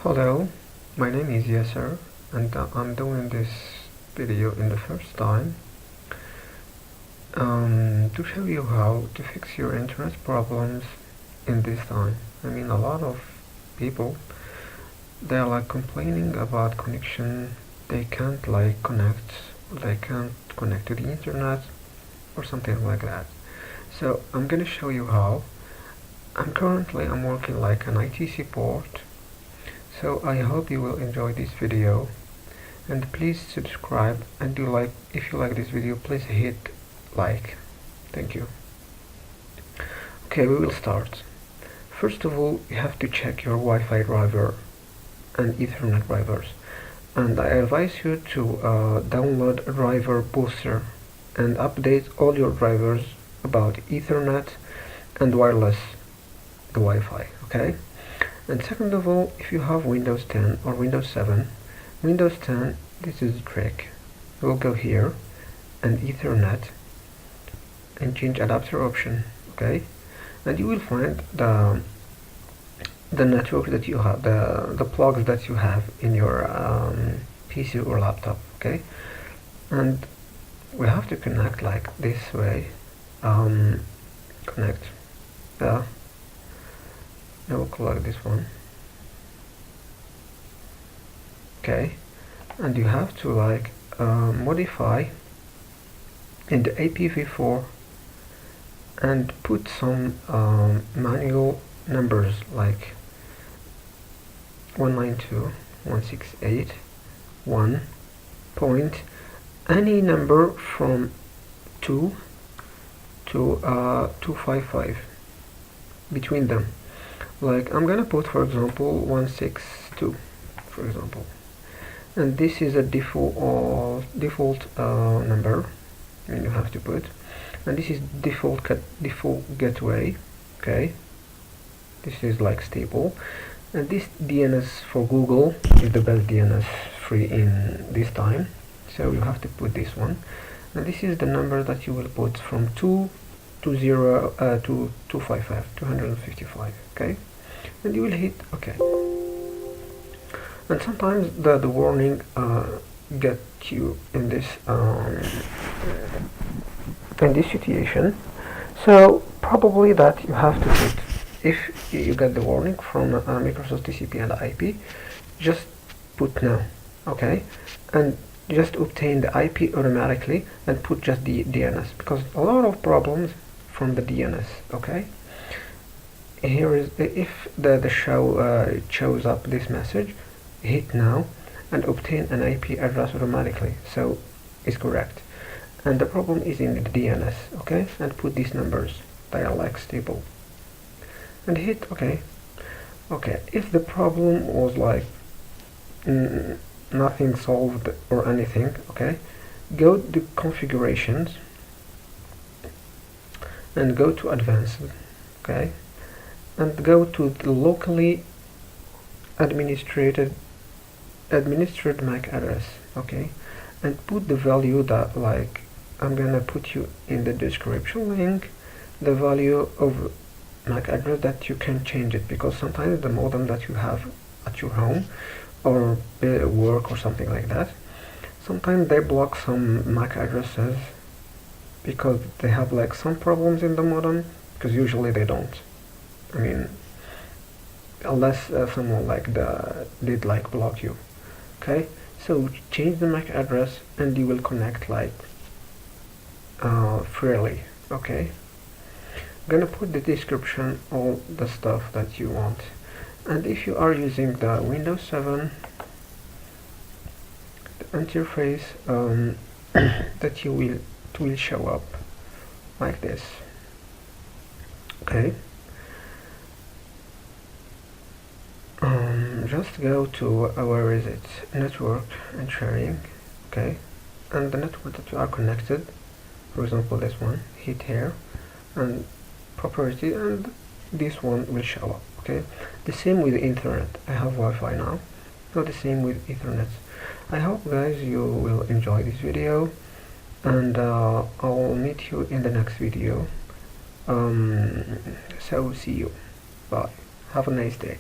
Hello, my name is Yasser, and I'm doing this video in the first time to show you how to fix your internet problems in this time. I mean, a lot of people, they're like complaining about connection. They can't connect to the internet or something like that. So I'm gonna show you how. I'm working like an IT support, so I hope you will enjoy this video, and please subscribe, and if you like this video, please hit like. Thank you. Okay, we will start. First of all, you have to check your Wi-Fi driver and Ethernet drivers, and I advise you to download a driver booster and update all your drivers about Ethernet and wireless the Wi-Fi. Okay. And second of all, if you have Windows 10 or Windows 7, Windows 10, this is the trick. We'll go here and Ethernet and change adapter option, okay? And you will find the network that you have, the plugs that you have in your PC or laptop, okay? And we have to connect like this way. Connect. I will collect this one. Okay, and you have to modify in the IPv4 and put some manual numbers like 192.168.1 point, any number from 2 to 255 between them. Like I'm gonna put, for example, 162, for example, and this is a default number, and you have to put, and this is default gateway. Okay, this is like stable, and this DNS for Google is the best DNS free in this time, so you have to put this one, and this is the number that you will put from 2 to 255. Okay, and you will hit OK. And sometimes the warning get you in this situation, so probably that you have to put, if you get the warning from Microsoft TCP and IP, just put no. Okay, and just obtain the IP automatically and put just the DNS, because a lot of problems from the DNS. Okay, here is, if the show shows up this message, hit now and obtain an IP address automatically, so it's correct, and the problem is in the DNS. Okay, and put these numbers, they are like stable, and hit OK. Okay, if the problem was like nothing solved or anything, okay, go to configurations and go to advanced, okay, and go to the locally administered MAC address, okay, and put the value that, like, I'm gonna put you in the description link, the value of MAC address that you can change it, because sometimes the modem that you have at your home or work or something like that, sometimes they block some MAC addresses because they have like some problems in the modem, because usually they don't. I mean, unless someone did block you. Okay, so change the MAC address and you will connect freely. Okay, I'm gonna put the description, all the stuff that you want, and if you are using the Windows 7, the interface that it will show up like this. Okay, just go to where is it, network and sharing. Okay, and the network that you are connected, for example this one, hit here and property, and this one will show up. Okay, the same with Ethernet. I have Wi-Fi now, so the same with Ethernet. I hope guys you will enjoy this video, and I'll meet you in the next video. So see you, bye, have a nice day.